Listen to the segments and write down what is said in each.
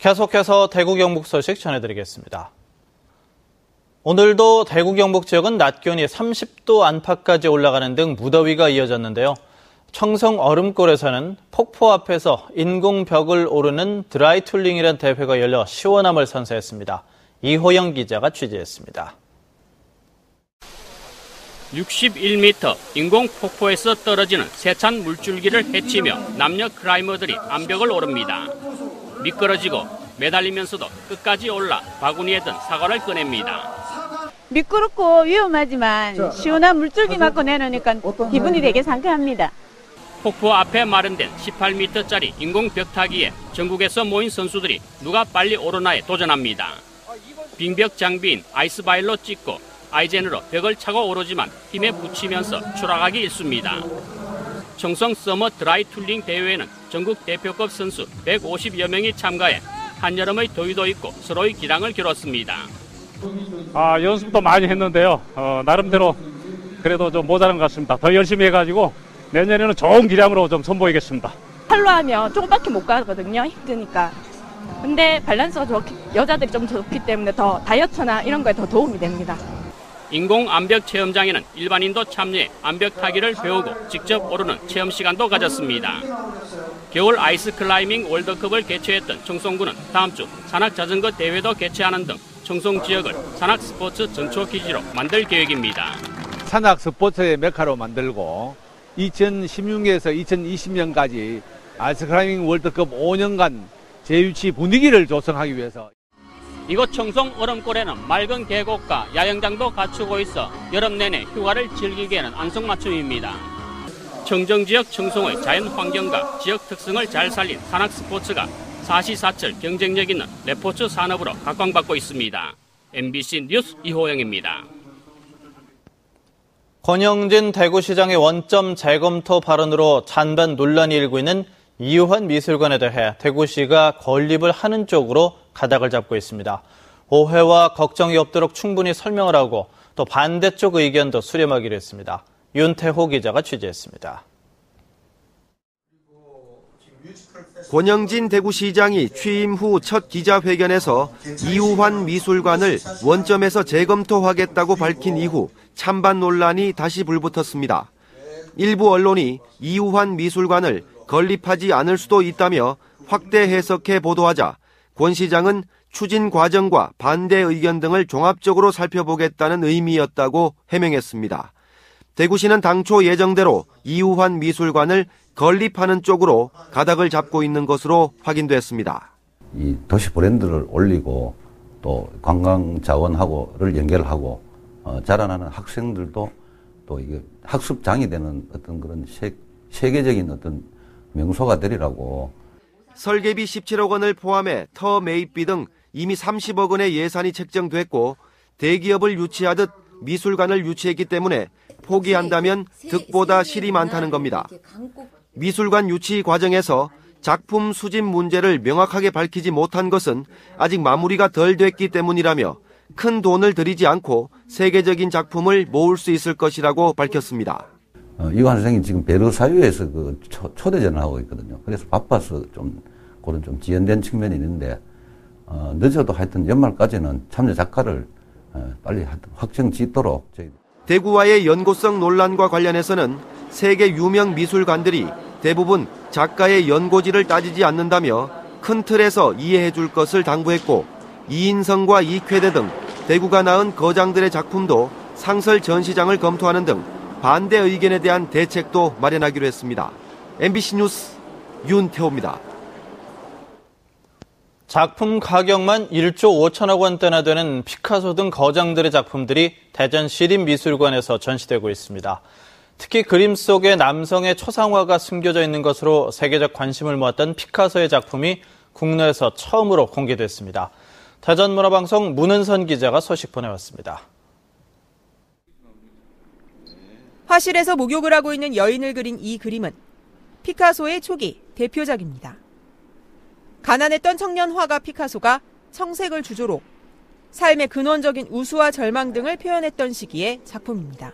계속해서 대구 경북 소식 전해드리겠습니다. 오늘도 대구 경북 지역은 낮 기온이 30도 안팎까지 올라가는 등 무더위가 이어졌는데요. 청성 얼음골에서는 폭포 앞에서 인공벽을 오르는 드라이 툴링이라는 대회가 열려 시원함을 선사했습니다. 이호영 기자가 취재했습니다. 61m 인공 폭포에서 떨어지는 세찬 물줄기를 헤치며 남녀 클라이머들이 암벽을 오릅니다. 미끄러지고 매달리면서도 끝까지 올라 바구니에 든 사과를 꺼냅니다. 미끄럽고 위험하지만 시원한 물줄기 맞고 내놓으니까 기분이 되게 상쾌합니다. 폭포 앞에 마련된 18m짜리 인공 벽타기에 전국에서 모인 선수들이 누가 빨리 오르나에 도전합니다. 빙벽 장비인 아이스바일로 찍고 아이젠으로 벽을 차고 오르지만 힘에 부치면서 추락하기 일쑤입니다. 청성 서머 드라이 툴링 대회에는 전국 대표급 선수 150여 명이 참가해 한여름의 더위도 있고 서로의 기량을 겨뤘습니다. 연습도 많이 했는데요. 나름대로 그래도 좀 모자란 것 같습니다. 더 열심히 해가지고 내년에는 좋은 기량으로 좀 선보이겠습니다. 팔로 하면 조금밖에 못 가거든요. 힘드니까. 근데 밸런스가 여자들이 좀 좋기 때문에 더 다이어트나 이런 거에 더 도움이 됩니다. 인공 암벽 체험장에는 일반인도 참여해 암벽 타기를 배우고 직접 오르는 체험 시간도 가졌습니다. 겨울 아이스 클라이밍 월드컵을 개최했던 청송군은 다음 주 산악 자전거 대회도 개최하는 등 청송 지역을 산악 스포츠 전초 기지로 만들 계획입니다. 산악 스포츠의 메카로 만들고 2016년에서 2020년까지 아이스 클라이밍 월드컵 5년간 제유치 분위기를 조성하기 위해서 이곳 청송 얼음골에는 맑은 계곡과 야영장도 갖추고 있어 여름 내내 휴가를 즐기기에는 안성맞춤입니다. 청정지역 청송의 자연 환경과 지역 특성을 잘 살린 산악 스포츠가 사시사철 경쟁력 있는 레포츠 산업으로 각광받고 있습니다. MBC 뉴스 이호영입니다. 권영진 대구시장의 원점 재검토 발언으로 찬반 논란이 일고 있는 이우환 미술관에 대해 대구시가 건립을 하는 쪽으로 가닥을 잡고 있습니다. 오해와 걱정이 없도록 충분히 설명을 하고 또 반대쪽 의견도 수렴하기로 했습니다. 윤태호 기자가 취재했습니다. 권영진 대구시장이 취임 후 첫 기자회견에서 이우환 미술관을 원점에서 재검토하겠다고 밝힌 이후 찬반 논란이 다시 불붙었습니다. 일부 언론이 이우환 미술관을 건립하지 않을 수도 있다며 확대 해석해 보도하자 권 시장은 추진 과정과 반대 의견 등을 종합적으로 살펴보겠다는 의미였다고 해명했습니다. 대구시는 당초 예정대로 이우환 미술관을 건립하는 쪽으로 가닥을 잡고 있는 것으로 확인됐습니다. 이 도시 브랜드를 올리고 또 관광 자원하고를 연결하고 자라나는 학생들도 또 이게 학습장이 되는 어떤 그런 세계적인 어떤 명소가 되리라고. 설계비 17억 원을 포함해 터 매입비 등 이미 30억 원의 예산이 책정됐고 대기업을 유치하듯 미술관을 유치했기 때문에 포기한다면 득보다 실이 많다는 겁니다. 미술관 유치 과정에서 작품 수집 문제를 명확하게 밝히지 못한 것은 아직 마무리가 덜 됐기 때문이라며 큰 돈을 들이지 않고 세계적인 작품을 모을 수 있을 것이라고 밝혔습니다. 이우환 선생이 지금 베르사유에서 그 초대전을 하고 있거든요. 그래서 바빠서 그런 좀 지연된 측면이 있는데, 늦어도 하여튼 연말까지는 참여 작가를 빨리 확정 짓도록 저희. 대구와의 연고성 논란과 관련해서는 세계 유명 미술관들이 대부분 작가의 연고지를 따지지 않는다며 큰 틀에서 이해해 줄 것을 당부했고, 이인성과 이쾌대 등 대구가 낳은 거장들의 작품도 상설 전시장을 검토하는 등 반대 의견에 대한 대책도 마련하기로 했습니다. MBC 뉴스 윤태호입니다. 작품 가격만 1조 5천억 원대나 되는 피카소 등 거장들의 작품들이 대전 시립미술관에서 전시되고 있습니다. 특히 그림 속에 남성의 초상화가 숨겨져 있는 것으로 세계적 관심을 모았던 피카소의 작품이 국내에서 처음으로 공개됐습니다. 대전문화방송 문은선 기자가 소식 보내왔습니다. 화실에서 목욕을 하고 있는 여인을 그린 이 그림은 피카소의 초기 대표작입니다. 가난했던 청년 화가 피카소가 청색을 주조로 삶의 근원적인 우수와 절망 등을 표현했던 시기의 작품입니다.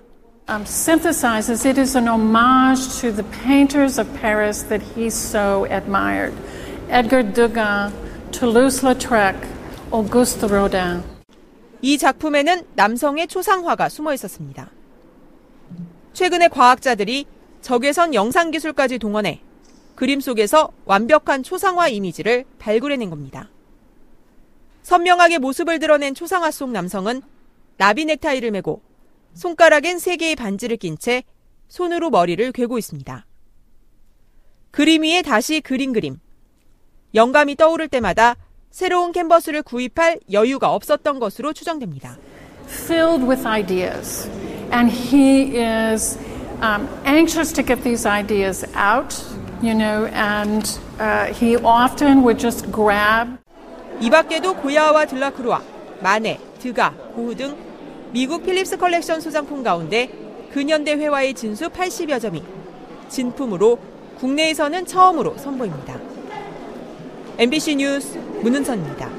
Synthesizes it is an homage to the painters of Paris that he so admired. Edgar Degas, Toulouse-Lautrec, Auguste Rodin. 이 작품에는 남성의 초상화가 숨어 있었습니다. 최근에 과학자들이 적외선 영상기술까지 동원해 그림 속에서 완벽한 초상화 이미지를 발굴해낸 겁니다. 선명하게 모습을 드러낸 초상화 속 남성은 나비 넥타이를 메고 손가락엔 3개의 반지를 낀 채 손으로 머리를 괴고 있습니다. 그림 위에 다시 그린 그림. 영감이 떠오를 때마다 새로운 캔버스를 구입할 여유가 없었던 것으로 추정됩니다. Filled with ideas. And he is anxious to get these ideas out, and he often would just grab. 이 밖에도 고야와 들라크루아, 마네, 드가, 고흐 등 미국 필립스 컬렉션 소장품 가운데 근현대 회화의 진수 80여 점이 진품으로 국내에서는 처음으로 선보입니다. MBC 뉴스 문은선입니다.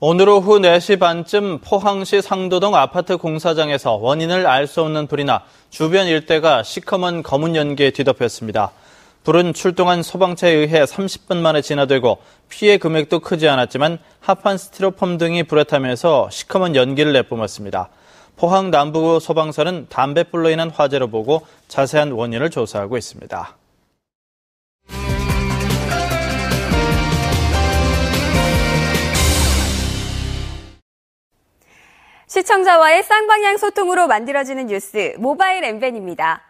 오늘 오후 4시 반쯤 포항시 상도동 아파트 공사장에서 원인을 알 수 없는 불이 나 주변 일대가 시커먼 검은 연기에 뒤덮였습니다. 불은 출동한 소방차에 의해 30분 만에 진화되고 피해 금액도 크지 않았지만 합판 스티로폼 등이 불에 타면서 시커먼 연기를 내뿜었습니다. 포항 남부구 소방서는 담뱃불로 인한 화재로 보고 자세한 원인을 조사하고 있습니다. 시청자와의 쌍방향 소통으로 만들어지는 뉴스, 모바일 MBN입니다.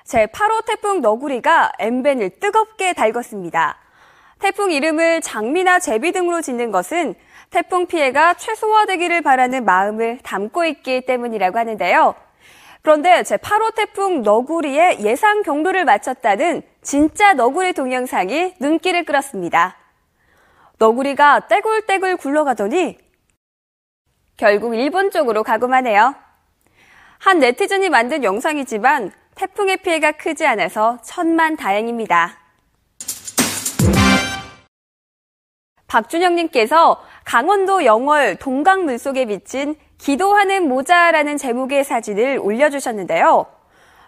제8호 태풍 너구리가 MBN을 뜨겁게 달궜습니다. 태풍 이름을 장미나 제비 등으로 짓는 것은 태풍 피해가 최소화되기를 바라는 마음을 담고 있기 때문이라고 하는데요. 그런데 제8호 태풍 너구리의 예상 경로를 맞췄다는 진짜 너구리 동영상이 눈길을 끌었습니다. 너구리가 떼굴떼굴 굴러가더니 결국 일본 쪽으로 가고만 해요. 한 네티즌이 만든 영상이지만 태풍의 피해가 크지 않아서 천만다행입니다. 박준영님께서 강원도 영월 동강 물속에 비친 기도하는 모자라는 제목의 사진을 올려주셨는데요.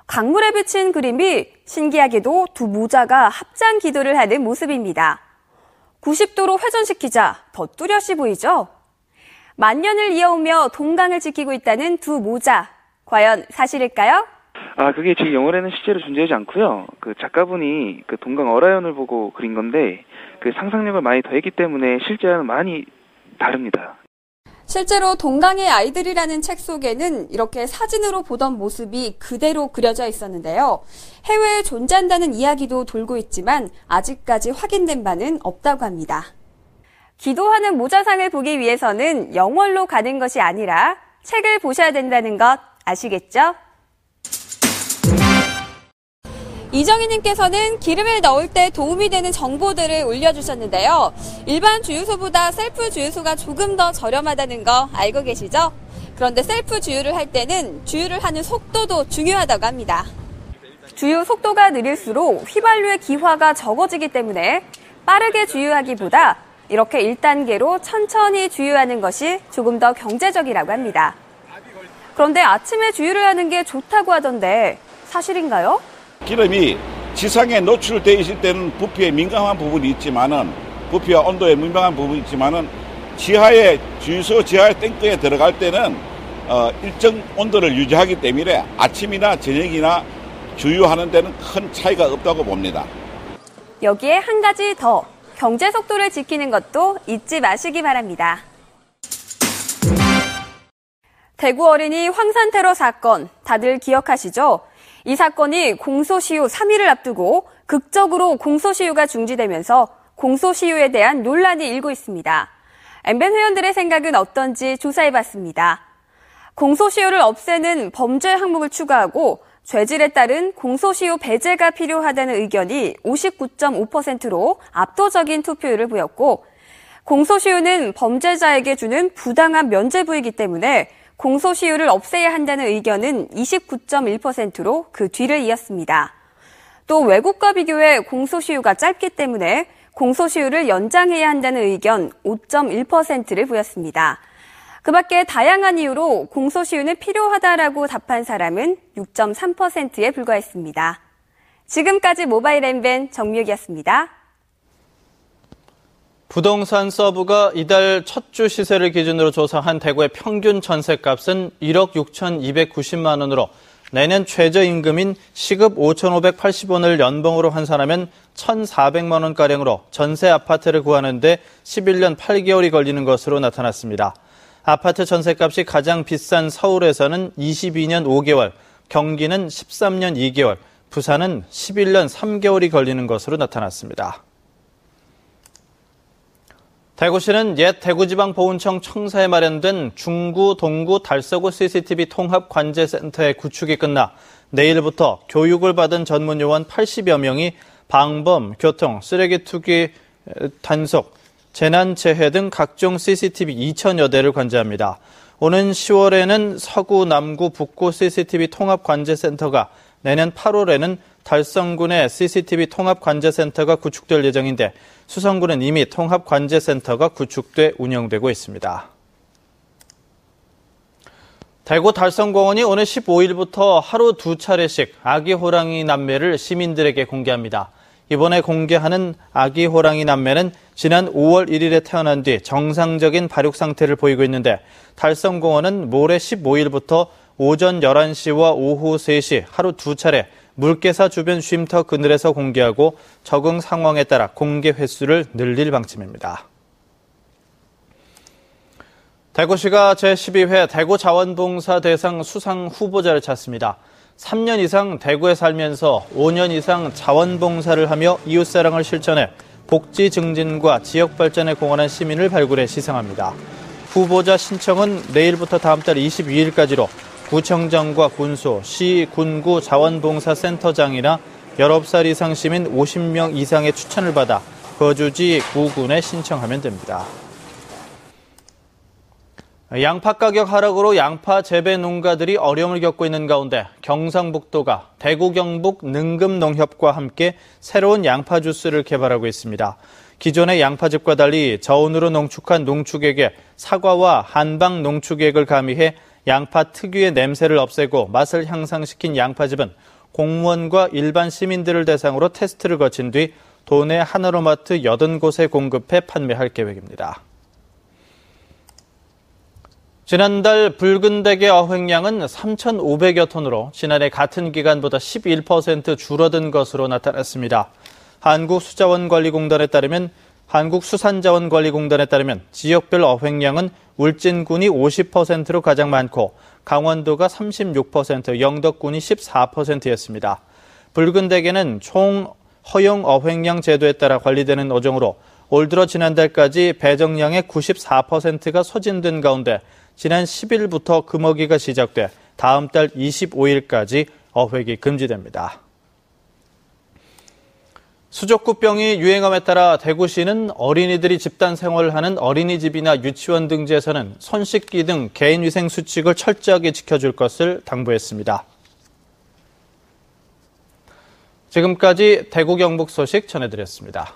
강물에 비친 그림이 신기하게도 두 모자가 합장 기도를 하는 모습입니다. 90도로 회전시키자 더 뚜렷이 보이죠? 만년을 이어오며 동강을 지키고 있다는 두 모자. 과연 사실일까요? 그게 지금 영월에는 실제로 존재하지 않고요. 그 작가분이 그 동강 어라연을 보고 그린 건데 그 상상력을 많이 더했기 때문에 실제와는 많이 다릅니다. 실제로 동강의 아이들이라는 책 속에는 이렇게 사진으로 보던 모습이 그대로 그려져 있었는데요. 해외에 존재한다는 이야기도 돌고 있지만 아직까지 확인된 바는 없다고 합니다. 기도하는 모자상을 보기 위해서는 영월로 가는 것이 아니라 책을 보셔야 된다는 것 아시겠죠? 이정희님께서는 기름을 넣을 때 도움이 되는 정보들을 올려주셨는데요. 일반 주유소보다 셀프 주유소가 조금 더 저렴하다는 거 알고 계시죠? 그런데 셀프 주유를 할 때는 주유를 하는 속도도 중요하다고 합니다. 주유 속도가 느릴수록 휘발유의 기화가 적어지기 때문에 빠르게 주유하기보다 이렇게 1단계로 천천히 주유하는 것이 조금 더 경제적이라고 합니다. 그런데 아침에 주유를 하는 게 좋다고 하던데 사실인가요? 기름이 지상에 노출되어 있을 때는 부피에 민감한 부분이 있지만은 부피와 온도에 민감한 부분이 있지만은 지하에 주유소 지하의 탱크에 들어갈 때는 일정 온도를 유지하기 때문에 아침이나 저녁이나 주유하는 데는 큰 차이가 없다고 봅니다. 여기에 한 가지 더. 경제 속도를 지키는 것도 잊지 마시기 바랍니다. 대구 어린이 황산 테러 사건 다들 기억하시죠? 이 사건이 공소시효 3일을 앞두고 극적으로 공소시효가 중지되면서 공소시효에 대한 논란이 일고 있습니다. MBN 회원들의 생각은 어떤지 조사해봤습니다. 공소시효를 없애는 범죄 항목을 추가하고 죄질에 따른 공소시효 배제가 필요하다는 의견이 59.5%로 압도적인 투표율을 보였고 공소시효는 범죄자에게 주는 부당한 면죄부이기 때문에 공소시효를 없애야 한다는 의견은 29.1%로 그 뒤를 이었습니다. 또 외국과 비교해 공소시효가 짧기 때문에 공소시효를 연장해야 한다는 의견 5.1%를 보였습니다. 그 밖에 다양한 이유로 공소시효는 필요하다라고 답한 사람은 6.3%에 불과했습니다. 지금까지 모바일 MBN 정미혁이었습니다. 부동산 서브가 이달 첫 주 시세를 기준으로 조사한 대구의 평균 전셋값은 1억 6,290만 원으로 내년 최저임금인 시급 5,580원을 연봉으로 환산하면 1,400만 원가량으로 전세 아파트를 구하는 데 11년 8개월이 걸리는 것으로 나타났습니다. 아파트 전셋값이 가장 비싼 서울에서는 22년 5개월, 경기는 13년 2개월, 부산은 11년 3개월이 걸리는 것으로 나타났습니다. 대구시는 옛 대구지방보훈청 청사에 마련된 중구, 동구, 달서구 CCTV 통합관제센터의 구축이 끝나 내일부터 교육을 받은 전문요원 80여 명이 방범, 교통, 쓰레기 투기, 단속, 재난재해 등 각종 CCTV 2,000여 대를 관제합니다. 오는 10월에는 서구, 남구, 북구 CCTV 통합관제센터가, 내년 8월에는 달성군의 CCTV 통합관제센터가 구축될 예정인데 수성군은 이미 통합관제센터가 구축돼 운영되고 있습니다. 대구 달성공원이 오늘 15일부터 하루 2차례씩 아기 호랑이 남매를 시민들에게 공개합니다. 이번에 공개하는 아기 호랑이 남매는 지난 5월 1일에 태어난 뒤 정상적인 발육 상태를 보이고 있는데 달성공원은 모레 15일부터 오전 11시와 오후 3시 하루 2차례 물개사 주변 쉼터 그늘에서 공개하고 적응 상황에 따라 공개 횟수를 늘릴 방침입니다. 대구시가 제12회 대구자원봉사 대상 수상 후보자를 찾습니다. 3년 이상 대구에 살면서 5년 이상 자원봉사를 하며 이웃사랑을 실천해 복지 증진과 지역 발전에 공헌한 시민을 발굴해 시상합니다. 후보자 신청은 내일부터 다음 달 22일까지로 구청장과 군수, 시, 군구 자원봉사센터장이나 19살 이상 시민 50명 이상의 추천을 받아 거주지 구군에 신청하면 됩니다. 양파 가격 하락으로 양파 재배 농가들이 어려움을 겪고 있는 가운데 경상북도가 대구 경북 능금농협과 함께 새로운 양파 주스를 개발하고 있습니다. 기존의 양파즙과 달리 저온으로 농축한 농축액에 사과와 한방 농축액을 가미해 양파 특유의 냄새를 없애고 맛을 향상시킨 양파즙은 공무원과 일반 시민들을 대상으로 테스트를 거친 뒤 도내 하나로마트 80곳에 공급해 판매할 계획입니다. 지난달 붉은 대게 어획량은 3,500여 톤으로 지난해 같은 기간보다 11% 줄어든 것으로 나타났습니다. 한국수산자원관리공단에 따르면 지역별 어획량은 울진군이 50%로 가장 많고 강원도가 36%, 영덕군이 14%였습니다. 붉은 대게는 총 허용 어획량 제도에 따라 관리되는 어종으로 올 들어 지난달까지 배정량의 94%가 소진된 가운데 지난 10일부터 금어기가 시작돼 다음 달 25일까지 어획이 금지됩니다. 수족구병이 유행함에 따라 대구시는 어린이들이 집단 생활을 하는 어린이집이나 유치원 등지에서는 손 씻기 등 개인위생 수칙을 철저하게 지켜줄 것을 당부했습니다. 지금까지 대구 경북 소식 전해드렸습니다.